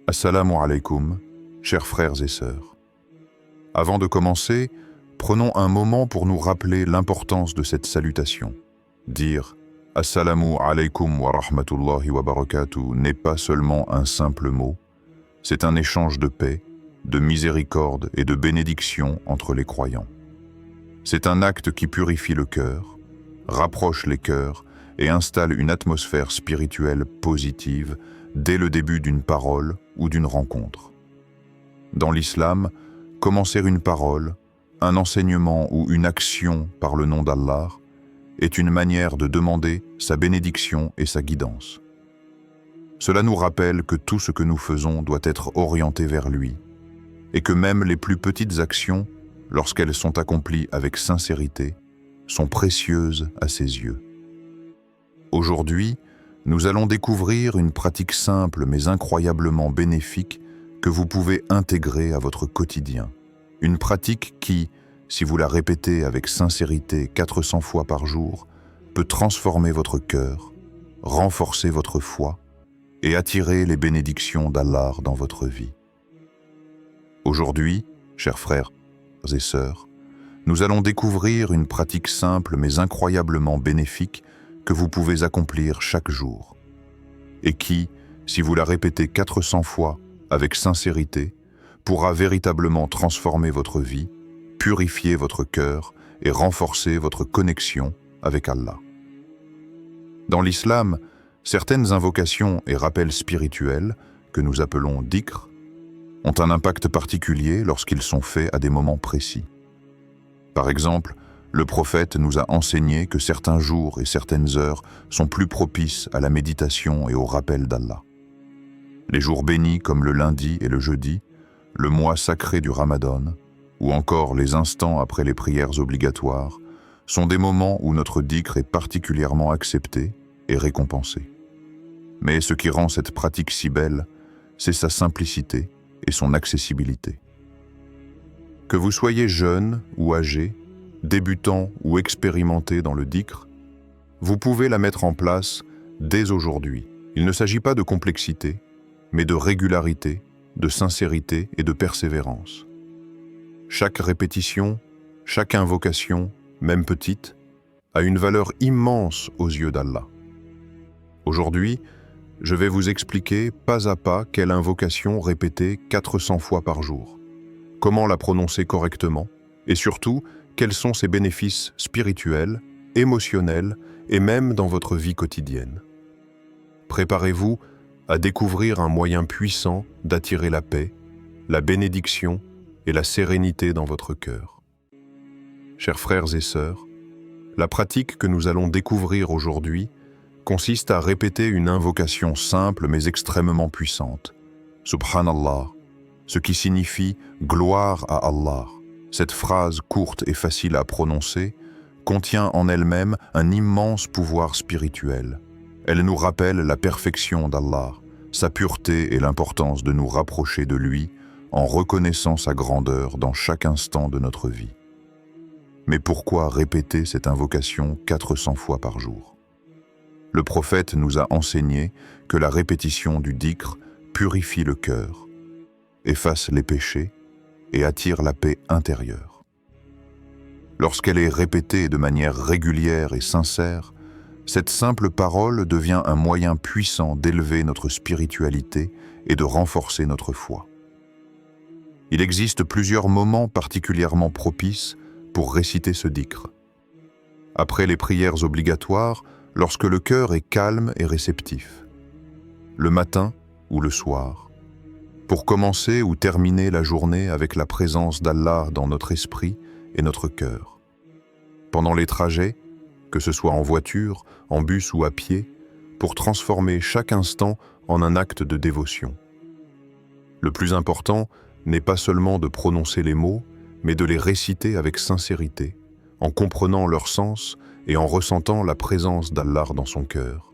Assalamu alaikum, chers frères et sœurs. Avant de commencer, prenons un moment pour nous rappeler l'importance de cette salutation. Dire « Assalamu alaikum wa rahmatullahi wa barakatuh » n'est pas seulement un simple mot, c'est un échange de paix, de miséricorde et de bénédiction entre les croyants. C'est un acte qui purifie le cœur, rapproche les cœurs et installe une atmosphère spirituelle positive dès le début d'une parole ou d'une rencontre. Dans l'islam, commencer une parole, un enseignement ou une action par le nom d'Allah est une manière de demander sa bénédiction et sa guidance. Cela nous rappelle que tout ce que nous faisons doit être orienté vers lui et que même les plus petites actions, lorsqu'elles sont accomplies avec sincérité, sont précieuses à ses yeux. Aujourd'hui, nous allons découvrir une pratique simple mais incroyablement bénéfique que vous pouvez intégrer à votre quotidien. Une pratique qui, si vous la répétez avec sincérité 400 fois par jour, peut transformer votre cœur, renforcer votre foi et attirer les bénédictions d'Allah dans votre vie. Aujourd'hui, chers frères et sœurs, nous allons découvrir une pratique simple mais incroyablement bénéfique que vous pouvez accomplir chaque jour et qui, si vous la répétez 400 fois avec sincérité, pourra véritablement transformer votre vie, purifier votre cœur et renforcer votre connexion avec Allah. Dans l'islam, certaines invocations et rappels spirituels, que nous appelons dhikr, ont un impact particulier lorsqu'ils sont faits à des moments précis. Par exemple, le prophète nous a enseigné que certains jours et certaines heures sont plus propices à la méditation et au rappel d'Allah. Les jours bénis comme le lundi et le jeudi, le mois sacré du Ramadan, ou encore les instants après les prières obligatoires, sont des moments où notre dhikr est particulièrement accepté et récompensé. Mais ce qui rend cette pratique si belle, c'est sa simplicité et son accessibilité. Que vous soyez jeune ou âgé, débutant ou expérimenté dans le dhikr, vous pouvez la mettre en place dès aujourd'hui. Il ne s'agit pas de complexité, mais de régularité, de sincérité et de persévérance. Chaque répétition, chaque invocation, même petite, a une valeur immense aux yeux d'Allah. Aujourd'hui, je vais vous expliquer pas à pas quelle invocation répéter 400 fois par jour, comment la prononcer correctement et surtout, quels sont ses bénéfices spirituels, émotionnels et même dans votre vie quotidienne. Préparez-vous à découvrir un moyen puissant d'attirer la paix, la bénédiction et la sérénité dans votre cœur. Chers frères et sœurs, la pratique que nous allons découvrir aujourd'hui consiste à répéter une invocation simple mais extrêmement puissante. Subhanallah, ce qui signifie « gloire à Allah ». Cette phrase courte et facile à prononcer contient en elle-même un immense pouvoir spirituel. Elle nous rappelle la perfection d'Allah, sa pureté et l'importance de nous rapprocher de lui en reconnaissant sa grandeur dans chaque instant de notre vie. Mais pourquoi répéter cette invocation 400 fois par jour? Le prophète nous a enseigné que la répétition du dhikr purifie le cœur, efface les péchés et attire la paix intérieure. Lorsqu'elle est répétée de manière régulière et sincère, cette simple parole devient un moyen puissant d'élever notre spiritualité et de renforcer notre foi. Il existe plusieurs moments particulièrement propices pour réciter ce dhikr. Après les prières obligatoires, lorsque le cœur est calme et réceptif. Le matin ou le soir. Pour commencer ou terminer la journée avec la présence d'Allah dans notre esprit et notre cœur. Pendant les trajets, que ce soit en voiture, en bus ou à pied, pour transformer chaque instant en un acte de dévotion. Le plus important n'est pas seulement de prononcer les mots, mais de les réciter avec sincérité, en comprenant leur sens et en ressentant la présence d'Allah dans son cœur.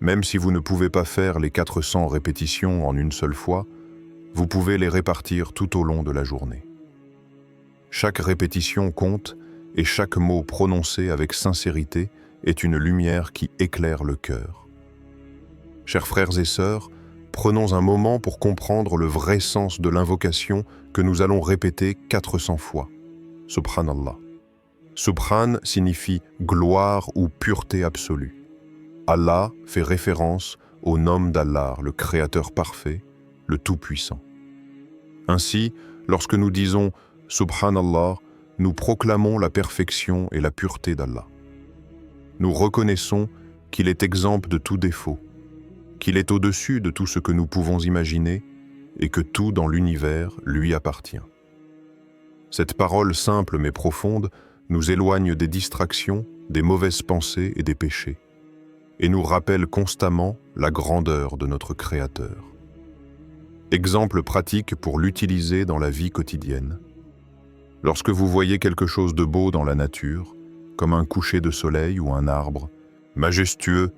Même si vous ne pouvez pas faire les 400 répétitions en une seule fois, vous pouvez les répartir tout au long de la journée. Chaque répétition compte et chaque mot prononcé avec sincérité est une lumière qui éclaire le cœur. Chers frères et sœurs, prenons un moment pour comprendre le vrai sens de l'invocation que nous allons répéter 400 fois. Subhanallah. Subhan signifie gloire ou pureté absolue. Allah fait référence au nom d'Allah, le Créateur parfait, le Tout-Puissant. Ainsi, lorsque nous disons Subhanallah, nous proclamons la perfection et la pureté d'Allah. Nous reconnaissons qu'il est exempt de tout défaut, qu'il est au-dessus de tout ce que nous pouvons imaginer et que tout dans l'univers lui appartient. Cette parole simple mais profonde nous éloigne des distractions, des mauvaises pensées et des péchés, et nous rappelle constamment la grandeur de notre Créateur. Exemple pratique pour l'utiliser dans la vie quotidienne. Lorsque vous voyez quelque chose de beau dans la nature, comme un coucher de soleil ou un arbre, majestueux,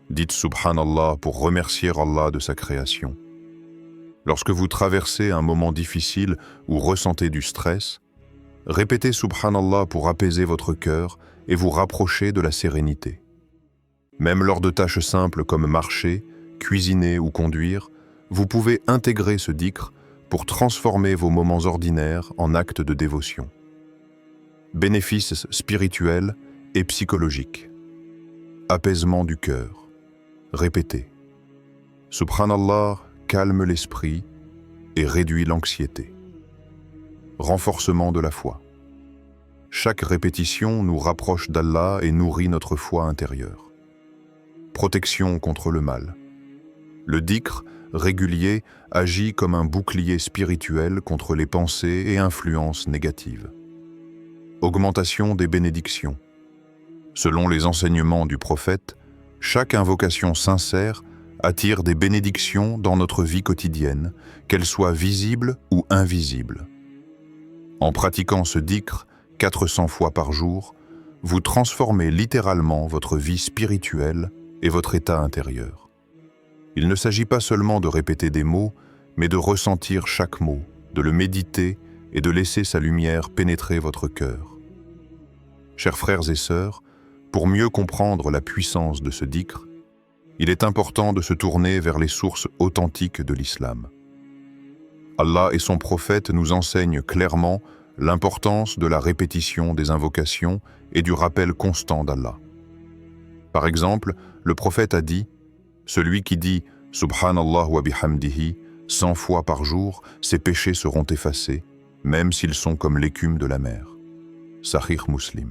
dites Subhanallah pour remercier Allah de sa création. Lorsque vous traversez un moment difficile ou ressentez du stress, répétez Subhanallah pour apaiser votre cœur et vous rapprocher de la sérénité. Même lors de tâches simples comme marcher, cuisiner ou conduire, vous pouvez intégrer ce dhikr pour transformer vos moments ordinaires en actes de dévotion. Bénéfices spirituels et psychologiques. Apaisement du cœur. Répétez. Subhanallah calme l'esprit et réduit l'anxiété. Renforcement de la foi. Chaque répétition nous rapproche d'Allah et nourrit notre foi intérieure. Protection contre le mal. Le dhikr régulier agit comme un bouclier spirituel contre les pensées et influences négatives. Augmentation des bénédictions. Selon les enseignements du prophète, chaque invocation sincère attire des bénédictions dans notre vie quotidienne, qu'elles soient visibles ou invisibles. En pratiquant ce dhikr 400 fois par jour, vous transformez littéralement votre vie spirituelle et votre état intérieur. Il ne s'agit pas seulement de répéter des mots, mais de ressentir chaque mot, de le méditer et de laisser sa lumière pénétrer votre cœur. Chers frères et sœurs, pour mieux comprendre la puissance de ce dhikr, il est important de se tourner vers les sources authentiques de l'islam. Allah et son prophète nous enseignent clairement l'importance de la répétition des invocations et du rappel constant d'Allah. Par exemple, le prophète a dit « Celui qui dit « Subhanallah wa bihamdihi » 100 fois par jour, ses péchés seront effacés, même s'ils sont comme l'écume de la mer. » Sahih Muslim.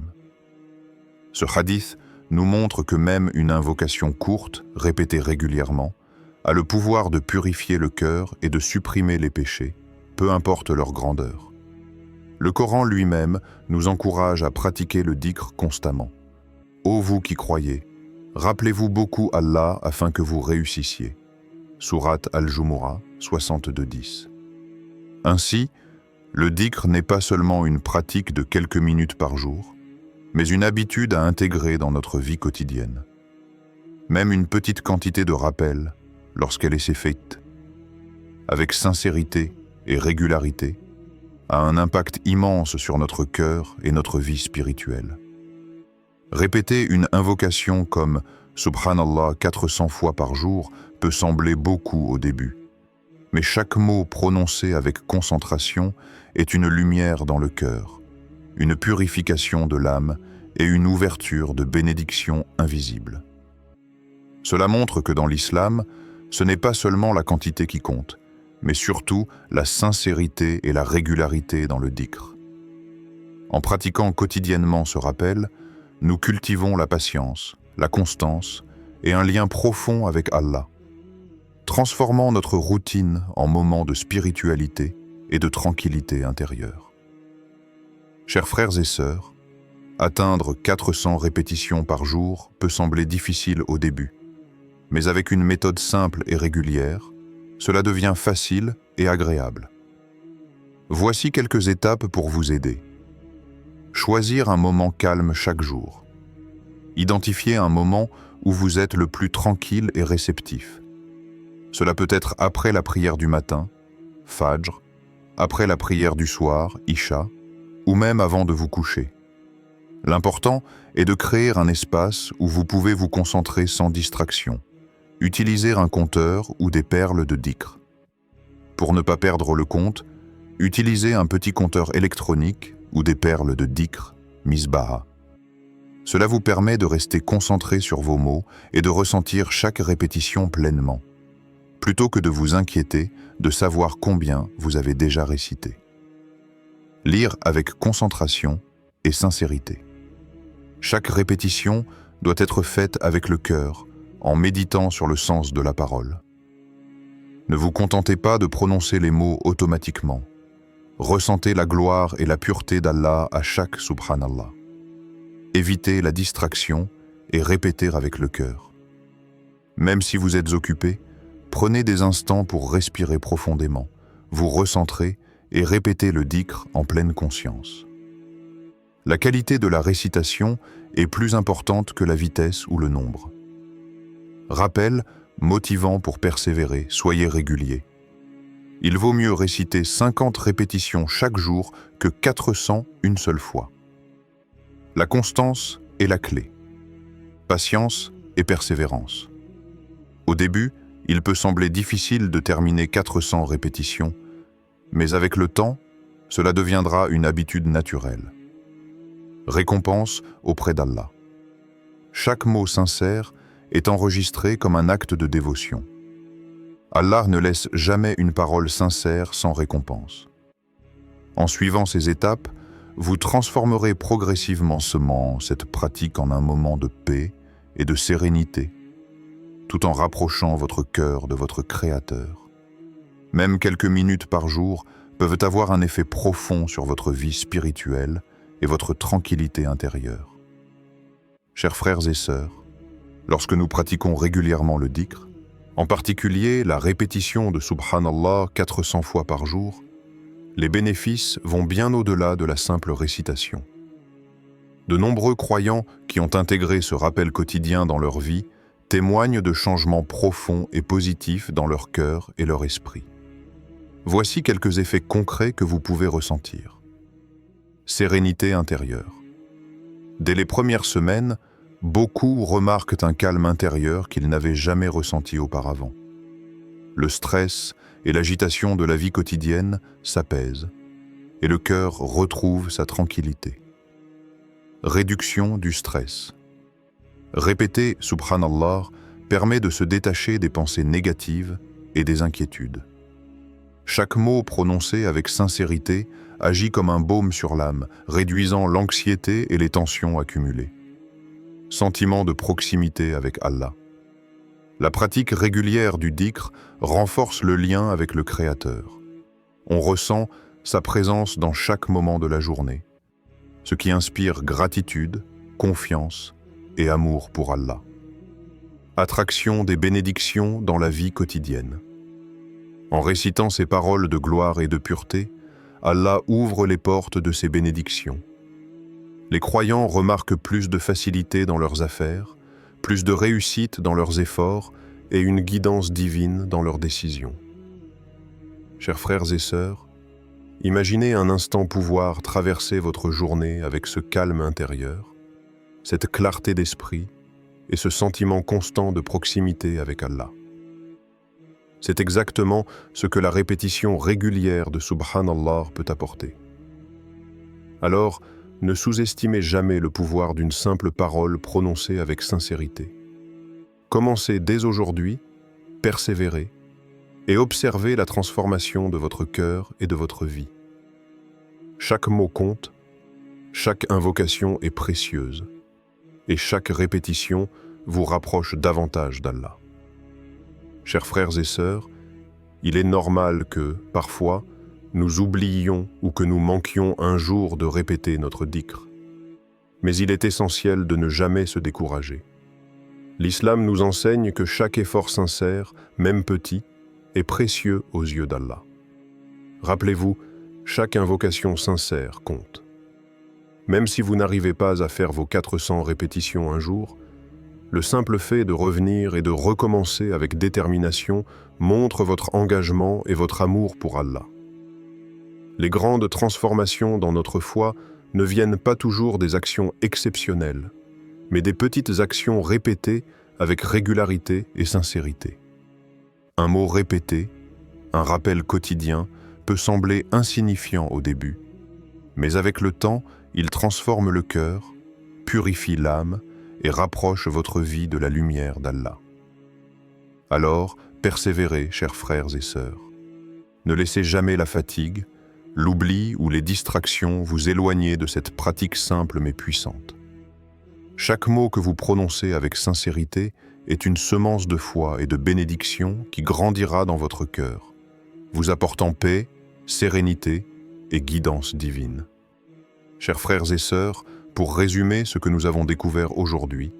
Ce hadith nous montre que même une invocation courte, répétée régulièrement, a le pouvoir de purifier le cœur et de supprimer les péchés, peu importe leur grandeur. Le Coran lui-même nous encourage à pratiquer le dhikr constamment. Ô vous qui croyez, rappelez-vous beaucoup Allah afin que vous réussissiez. Sourate Al-Jumu'ah 62-10. Ainsi, le dhikr n'est pas seulement une pratique de quelques minutes par jour, mais une habitude à intégrer dans notre vie quotidienne. Même une petite quantité de rappel, lorsqu'elle est faite, avec sincérité et régularité, a un impact immense sur notre cœur et notre vie spirituelle. Répéter une invocation comme « Subhanallah » 400 fois par jour peut sembler beaucoup au début, mais chaque mot prononcé avec concentration est une lumière dans le cœur, une purification de l'âme et une ouverture de bénédictions invisibles. Cela montre que dans l'islam, ce n'est pas seulement la quantité qui compte, mais surtout la sincérité et la régularité dans le dhikr. En pratiquant quotidiennement ce rappel, nous cultivons la patience, la constance et un lien profond avec Allah, transformant notre routine en moments de spiritualité et de tranquillité intérieure. Chers frères et sœurs, atteindre 400 répétitions par jour peut sembler difficile au début, mais avec une méthode simple et régulière, cela devient facile et agréable. Voici quelques étapes pour vous aider. Choisir un moment calme chaque jour. Identifiez un moment où vous êtes le plus tranquille et réceptif. Cela peut être après la prière du matin, Fajr, après la prière du soir, Isha, ou même avant de vous coucher. L'important est de créer un espace où vous pouvez vous concentrer sans distraction, utilisez un compteur ou des perles de dhikr. Pour ne pas perdre le compte, utilisez un petit compteur électronique ou des perles de dhikr, misbaha. Cela vous permet de rester concentré sur vos mots et de ressentir chaque répétition pleinement, plutôt que de vous inquiéter de savoir combien vous avez déjà récité. Lire avec concentration et sincérité. Chaque répétition doit être faite avec le cœur, en méditant sur le sens de la parole. Ne vous contentez pas de prononcer les mots automatiquement. Ressentez la gloire et la pureté d'Allah à chaque Subhanallah. Évitez la distraction et répétez avec le cœur. Même si vous êtes occupé, prenez des instants pour respirer profondément, vous recentrer et répétez le dhikr en pleine conscience. La qualité de la récitation est plus importante que la vitesse ou le nombre. Rappel, motivant pour persévérer, soyez régulier. Il vaut mieux réciter 50 répétitions chaque jour que 400 une seule fois. La constance est la clé. Patience et persévérance. Au début, il peut sembler difficile de terminer 400 répétitions, mais avec le temps, cela deviendra une habitude naturelle. Récompense auprès d'Allah. Chaque mot sincère est enregistré comme un acte de dévotion. Allah ne laisse jamais une parole sincère sans récompense. En suivant ces étapes, vous transformerez progressivement cette pratique en un moment de paix et de sérénité, tout en rapprochant votre cœur de votre Créateur. Même quelques minutes par jour peuvent avoir un effet profond sur votre vie spirituelle et votre tranquillité intérieure. Chers frères et sœurs, lorsque nous pratiquons régulièrement le dhikr, en particulier la répétition de Subhanallah 400 fois par jour, les bénéfices vont bien au-delà de la simple récitation. De nombreux croyants qui ont intégré ce rappel quotidien dans leur vie témoignent de changements profonds et positifs dans leur cœur et leur esprit. Voici quelques effets concrets que vous pouvez ressentir. Sérénité intérieure. Dès les premières semaines, beaucoup remarquent un calme intérieur qu'ils n'avaient jamais ressenti auparavant. Le stress et l'agitation de la vie quotidienne s'apaisent et le cœur retrouve sa tranquillité. Réduction du stress. Répéter Subhanallah permet de se détacher des pensées négatives et des inquiétudes. Chaque mot prononcé avec sincérité agit comme un baume sur l'âme, réduisant l'anxiété et les tensions accumulées. Sentiment de proximité avec Allah. La pratique régulière du dhikr renforce le lien avec le Créateur. On ressent sa présence dans chaque moment de la journée, ce qui inspire gratitude, confiance et amour pour Allah. Attraction des bénédictions dans la vie quotidienne. En récitant ces paroles de gloire et de pureté, Allah ouvre les portes de ses bénédictions. Les croyants remarquent plus de facilité dans leurs affaires, plus de réussite dans leurs efforts et une guidance divine dans leurs décisions. Chers frères et sœurs, imaginez un instant pouvoir traverser votre journée avec ce calme intérieur, cette clarté d'esprit et ce sentiment constant de proximité avec Allah. C'est exactement ce que la répétition régulière de Subhanallah peut apporter. Alors, ne sous-estimez jamais le pouvoir d'une simple parole prononcée avec sincérité. Commencez dès aujourd'hui, persévérez et observez la transformation de votre cœur et de votre vie. Chaque mot compte, chaque invocation est précieuse et chaque répétition vous rapproche davantage d'Allah. Chers frères et sœurs, il est normal que, parfois, nous oublions ou que nous manquions un jour de répéter notre dhikr. Mais il est essentiel de ne jamais se décourager. L'islam nous enseigne que chaque effort sincère, même petit, est précieux aux yeux d'Allah. Rappelez-vous, chaque invocation sincère compte. Même si vous n'arrivez pas à faire vos 400 répétitions un jour, le simple fait de revenir et de recommencer avec détermination montre votre engagement et votre amour pour Allah. Les grandes transformations dans notre foi ne viennent pas toujours des actions exceptionnelles, mais des petites actions répétées avec régularité et sincérité. Un mot répété, un rappel quotidien peut sembler insignifiant au début, mais avec le temps, il transforme le cœur, purifie l'âme et rapproche votre vie de la lumière d'Allah. Alors, persévérez, chers frères et sœurs. Ne laissez jamais la fatigue, l'oubli ou les distractions vous éloigner de cette pratique simple mais puissante. Chaque mot que vous prononcez avec sincérité est une semence de foi et de bénédiction qui grandira dans votre cœur, vous apportant paix, sérénité et guidance divine. Chers frères et sœurs, pour résumer ce que nous avons découvert aujourd'hui,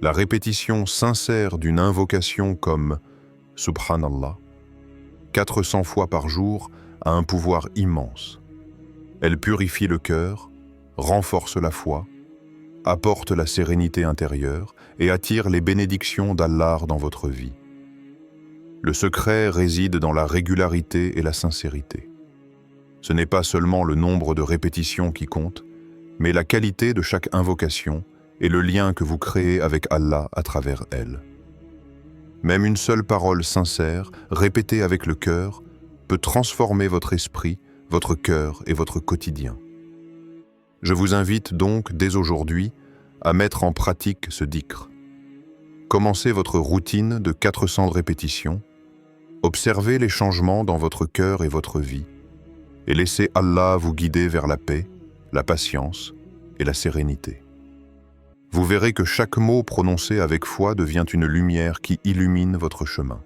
la répétition sincère d'une invocation comme « Subhanallah » 400 fois par jour a un pouvoir immense. Elle purifie le cœur, renforce la foi, apporte la sérénité intérieure et attire les bénédictions d'Allah dans votre vie. Le secret réside dans la régularité et la sincérité. Ce n'est pas seulement le nombre de répétitions qui compte, mais la qualité de chaque invocation et le lien que vous créez avec Allah à travers elle. Même une seule parole sincère, répétée avec le cœur, peut transformer votre esprit, votre cœur et votre quotidien. Je vous invite donc dès aujourd'hui à mettre en pratique ce dhikr. Commencez votre routine de 400 répétitions, observez les changements dans votre cœur et votre vie, et laissez Allah vous guider vers la paix, la patience et la sérénité. Vous verrez que chaque mot prononcé avec foi devient une lumière qui illumine votre chemin.